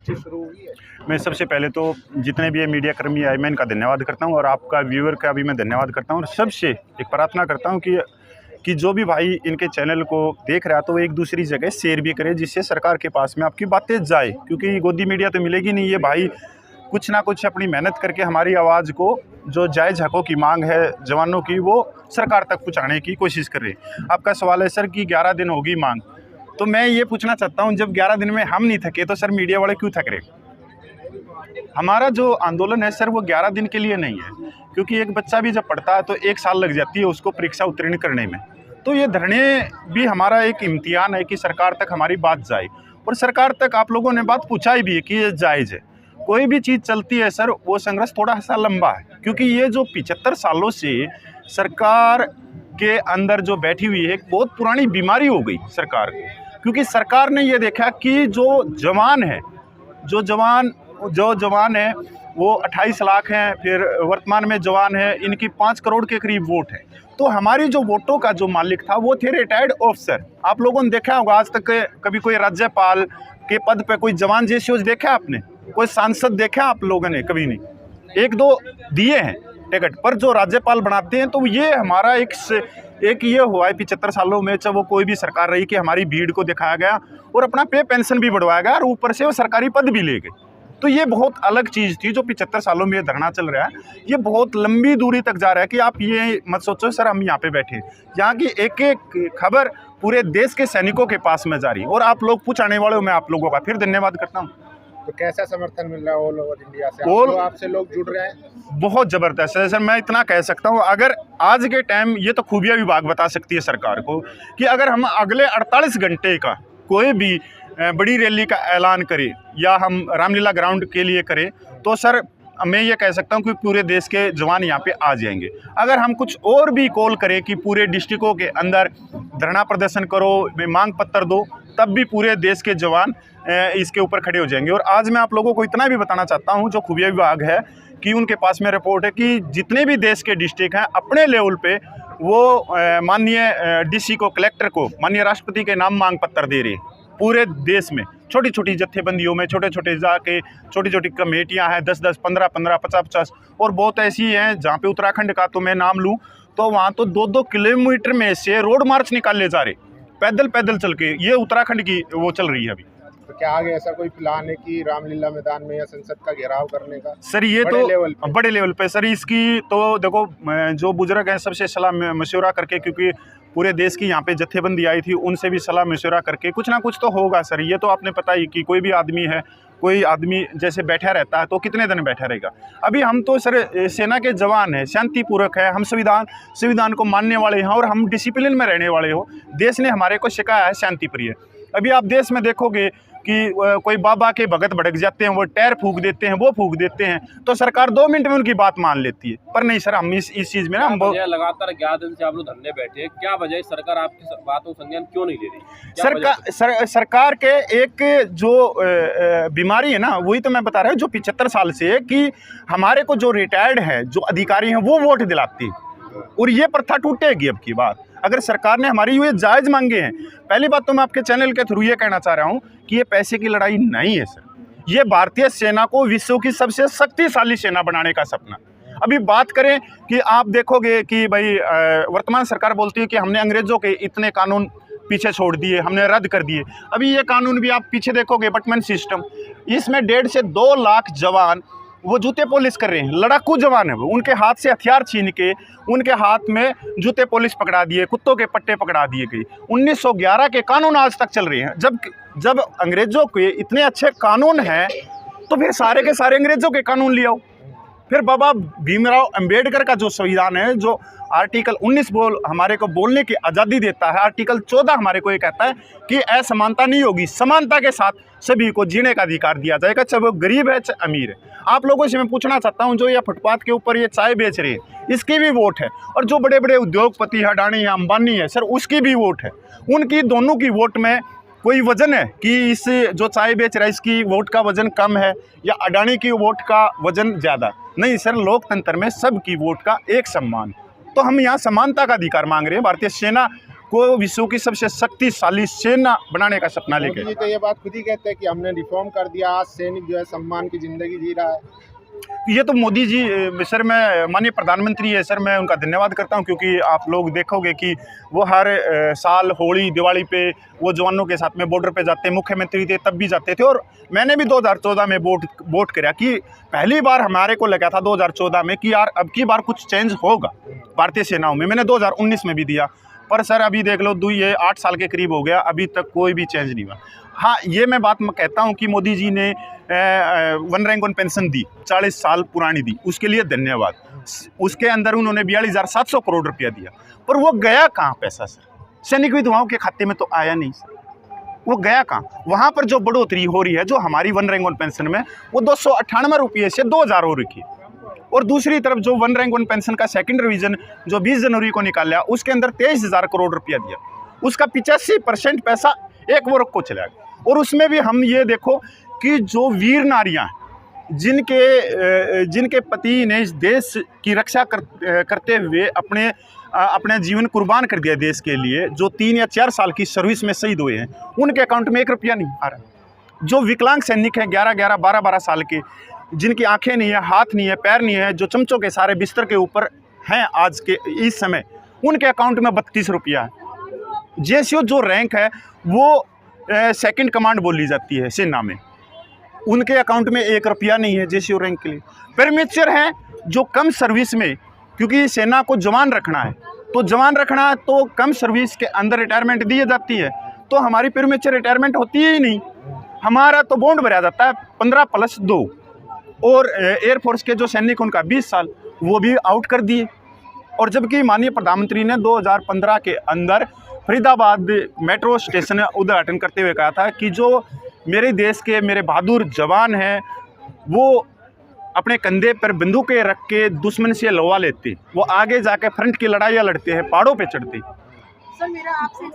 बातचीत शुरू हुई है? मैं सबसे पहले तो जितने भी ये मीडिया कर्मी आए मैं इनका धन्यवाद करता हूँ और आपका व्यूअर का भी मैं धन्यवाद करता हूँ और सबसे एक प्रार्थना करता हूँ कि जो भी भाई इनके चैनल को देख रहा है तो वो एक दूसरी जगह शेयर भी करे, जिससे सरकार के पास में आपकी बातें जाए, क्योंकि गोदी मीडिया तो मिलेगी नहीं। ये भाई कुछ ना कुछ अपनी मेहनत करके हमारी आवाज़ को, जो जायज़ हकों की मांग है जवानों की, वो सरकार तक पहुँचाने की कोशिश कर रहे हैं। आपका सवाल है सर कि 11 दिन होगी मांग, तो मैं ये पूछना चाहता हूँ जब 11 दिन में हम नहीं थके तो सर मीडिया वाले क्यों थक रहे? हमारा जो आंदोलन है सर वो 11 दिन के लिए नहीं है, क्योंकि एक बच्चा भी जब पढ़ता है तो 1 साल लग जाती है उसको परीक्षा उत्तीर्ण करने में। तो ये धरने भी हमारा एक इम्तिहान है कि सरकार तक हमारी बात जाए, और सरकार तक आप लोगों ने बात पहुँचाई भी है कि ये जायज़ है। कोई भी चीज़ चलती है सर वो संघर्ष थोड़ा सा लंबा है, क्योंकि ये जो 75 सालों से सरकार के अंदर जो बैठी हुई है एक बहुत पुरानी बीमारी हो गई सरकार को, क्योंकि सरकार ने ये देखा कि जो जवान है वो 28 लाख हैं, फिर वर्तमान में जवान है इनकी 5 करोड़ के करीब वोट है। तो हमारी जो वोटों का जो मालिक था वो थे रिटायर्ड ऑफिसर। आप लोगों ने देखा होगा आज तक कभी कोई राज्यपाल के पद पे कोई जवान जेसीओ देखा आपने? कोई सांसद देखा आप लोगों ने? कभी नहीं। 1-2 दिए हैं टिकट, पर जो राज्यपाल बनाते हैं तो ये हमारा एक ये हुआ है 75 सालों में, चाहे वो कोई भी सरकार रही, कि हमारी भीड़ को दिखाया गया और अपना पे पेंशन भी बढ़वाया गया और ऊपर से वो सरकारी पद भी ले गए। तो ये बहुत अलग चीज़ थी जो 75 सालों में धरना चल रहा है। ये बहुत लंबी दूरी तक जा रहा है कि आप ये मत सोचो सर हम यहाँ पे बैठे, यहाँ की एक एक खबर पूरे देश के सैनिकों के पास में जा रही है और आप लोग पूछाने वाले हो। मैं आप लोगों का फिर धन्यवाद करता हूँ। तो कैसा समर्थन मिल रहा है ऑल ओवर इंडिया से? आपसे लोग जुड़ रहे हैं? बहुत ज़बरदस्त है सर। मैं इतना कह सकता हूँ, अगर आज के टाइम ये तो खुफिया विभाग बता सकती है सरकार को कि अगर हम अगले 48 घंटे का कोई भी बड़ी रैली का ऐलान करें या हम रामलीला ग्राउंड के लिए करें तो सर मैं ये कह सकता हूँ कि पूरे देश के जवान यहाँ पे आ जाएंगे। अगर हम कुछ और भी कॉल करें कि पूरे डिस्ट्रिक्टों के अंदर धरना प्रदर्शन करो, मांग पत्र दो, तब भी पूरे देश के जवान इसके ऊपर खड़े हो जाएंगे। और आज मैं आप लोगों को इतना भी बताना चाहता हूँ, जो खुफिया विभाग है कि उनके पास में रिपोर्ट है कि जितने भी देश के डिस्ट्रिक्ट हैं अपने लेवल पे वो माननीय डीसी को, कलेक्टर को, माननीय राष्ट्रपति के नाम मांग पत्र दे रहे हैं। पूरे देश में छोटी छोटी जत्थेबंदियों में छोटे छोटे जाके छोटी छोटी कमेटियां हैं, 10-10, 15-15, 50-50, और बहुत ऐसी हैं जहाँ पे उत्तराखंड का तो मैं नाम लूँ तो वहाँ तो 2-2 किलोमीटर में से रोड मार्च निकाले जा रहे, पैदल चल के। ये उत्तराखंड की वो चल रही है अभी। तो क्या आगे ऐसा कोई प्लान है कि रामलीला मैदान में या संसद का घेराव करने का? सर ये तो बड़े लेवल पे सर, इसकी तो देखो जो बुजुर्ग हैं सबसे सलाह मशवरा करके, क्योंकि पूरे देश की यहाँ पे जत्थेबंदी आई थी, उनसे भी सलाह मशवरा करके कुछ ना कुछ तो होगा सर। ये तो आपने पता ही कि कोई भी आदमी है, कोई आदमी जैसे बैठा रहता है तो कितने दिन बैठा रहेगा। अभी हम तो सर सेना के जवान हैं, शांतिपूर्वक है, हम संविधान को मानने वाले हैं और हम डिसिप्लिन में रहने वाले हो। देश ने हमारे को सिखाया है शांति प्रिय। अभी आप देश में देखोगे कि कोई बाबा के भगत भड़क जाते हैं, वो टायर फूंक देते हैं, वो फूंक देते हैं, तो सरकार 2 मिनट में उनकी बात मान लेती है। पर नहीं सर, हम इस चीज़ में ना हम लगातार 11 दिन से आप लोग धरने बैठे हैं, क्या वजह? सरकार आपकी बातों को संज्ञान क्यों नहीं ले रही? सरकार के एक जो बीमारी है ना, वही तो मैं बता रहा हूँ, जो 75 साल से कि हमारे को जो रिटायर्ड है, जो अधिकारी हैं, वो वोट दिलाती है, और ये प्रथा टूटेगी अब की बात। अगर सरकार ने हमारी ये जायज़ मांगे हैं, पहली बात तो मैं आपके चैनल के थ्रू ये कहना चाह रहा हूँ कि ये पैसे की लड़ाई नहीं है सर। ये भारतीय सेना को विश्व की सबसे शक्तिशाली सेना बनाने का सपना। अभी बात करें कि आप देखोगे कि भाई वर्तमान सरकार बोलती है कि हमने अंग्रेज़ों के इतने कानून पीछे छोड़ दिए, हमने रद्द कर दिए। अभी ये कानून भी आप पीछे देखोगे, बटमैन सिस्टम, इसमें 1.5 से 2 लाख जवान वो जूते पॉलिश कर रहे हैं, लड़ाकू जवान है वो, उनके हाथ से हथियार छीन के उनके हाथ में जूते पॉलिश पकड़ा दिए, कुत्तों के पट्टे पकड़ा दिए गए। 1911 के कानून आज तक चल रहे हैं। जब अंग्रेज़ों के इतने अच्छे कानून हैं तो फिर सारे के सारे अंग्रेज़ों के कानून ले आओ। फिर बाबा भीमराव अंबेडकर का जो संविधान है, जो आर्टिकल 19 हमारे को बोलने की आज़ादी देता है, आर्टिकल 14 हमारे को ये कहता है कि असमानता नहीं होगी, समानता के साथ सभी को जीने का अधिकार दिया जाएगा, चाहे वो गरीब है चाहे अमीर है। आप लोगों से मैं पूछना चाहता हूँ, जो ये फुटपाथ के ऊपर ये चाय बेच रहे हैं, इसकी भी वोट है, और जो बड़े बड़े उद्योगपति है, अडानी है, अंबानी है सर, उसकी भी वोट है। उनकी दोनों की वोट में कोई वजन है कि इस जो चाय बेच रहा है इसकी वोट का वजन कम है या अडानी की वोट का वजन ज़्यादा? नहीं सर, लोकतंत्र में सबकी वोट का एक सम्मान। तो हम यहाँ समानता का अधिकार मांग रहे हैं। भारतीय सेना को विश्व की सबसे शक्तिशाली सेना बनाने का सपना लेके। मोदी जी तो ये बात खुद ही कहते हैं कि हमने रिफॉर्म कर दिया, आज सैनिक जो है सम्मान की जिंदगी जी रहा है। ये तो मोदी जी सर, मैं माननीय प्रधानमंत्री है सर, मैं उनका धन्यवाद करता हूं, क्योंकि आप लोग देखोगे कि वो हर साल होली दिवाली पे वो जवानों के साथ में बॉर्डर पे जाते, मुख्यमंत्री थे तब भी जाते थे। और मैंने भी 2014 में वोट किया कि पहली बार हमारे को लगा था 2014 में कि यार अब की बार कुछ चेंज होगा भारतीय सेनाओं में। मैंने 2019 में भी दिया, पर सर अभी देख लो ये 8 साल के करीब हो गया, अभी तक कोई भी चेंज नहीं हुआ। हाँ, ये मैं बात कहता हूँ कि मोदी जी ने वन रैंक वन पेंशन दी, 40 साल पुरानी दी, उसके लिए धन्यवाद। उसके अंदर उन्होंने 42,700 करोड़ रुपया दिया, पर वो गया कहाँ पैसा सर? सैनिक विधवाओं के खाते में तो आया नहीं सर, वो गया कहाँ? वहाँ पर जो बढ़ोतरी हो रही है, जो हमारी वन रैंक वन पेंशन में, वो 298 रुपये से 2000 हो रखी है। और दूसरी तरफ जो वन रैंक वन पेंशन का सेकंड रिवीजन जो 20 जनवरी को निकाला, उसके अंदर 23,000 करोड़ रुपया दिया, उसका 85% पैसा एक वर्ग को चला गया। और उसमें भी हम ये देखो कि जो वीर नारियां जिनके पति ने इस देश की रक्षा करते हुए अपने जीवन कुर्बान कर दिया देश के लिए, जो 3 या 4 साल की सर्विस में शहीद हुए हैं, उनके अकाउंट में 1 रुपया नहीं आ रहा। जो विकलांग सैनिक हैं 11-11, 12-12 साल के, जिनकी आंखें नहीं है, हाथ नहीं है, पैर नहीं है, जो चमचों के सारे बिस्तर के ऊपर हैं आज के इस समय, उनके अकाउंट में 32 रुपया है। जेसीओ जो रैंक है वो सेकंड कमांड बोली जाती है सेना में, उनके अकाउंट में 1 रुपया नहीं है जेसीओ रैंक के लिए। प्रीमेच्योर हैं जो कम सर्विस में, क्योंकि सेना को जवान रखना है, तो जवान रखना है तो कम सर्विस के अंदर रिटायरमेंट दी जाती है, तो हमारी प्रीमेच्योर रिटायरमेंट होती ही नहीं। हमारा तो बॉन्ड भरा जाता है 15+2, और एयरफोर्स के जो सैनिक उनका 20 साल, वो भी आउट कर दिए। और जबकि माननीय प्रधानमंत्री ने 2015 के अंदर फरीदाबाद मेट्रो स्टेशन उद्घाटन करते हुए कहा था कि जो मेरे देश के मेरे बहादुर जवान हैं, वो अपने कंधे पर बंदूकें रख के दुश्मन से लड़वा लेते, वो आगे जाके फ्रंट की लड़ाइयाँ लड़ते हैं, पहाड़ों पे चढ़ते। सर मेरा आपसे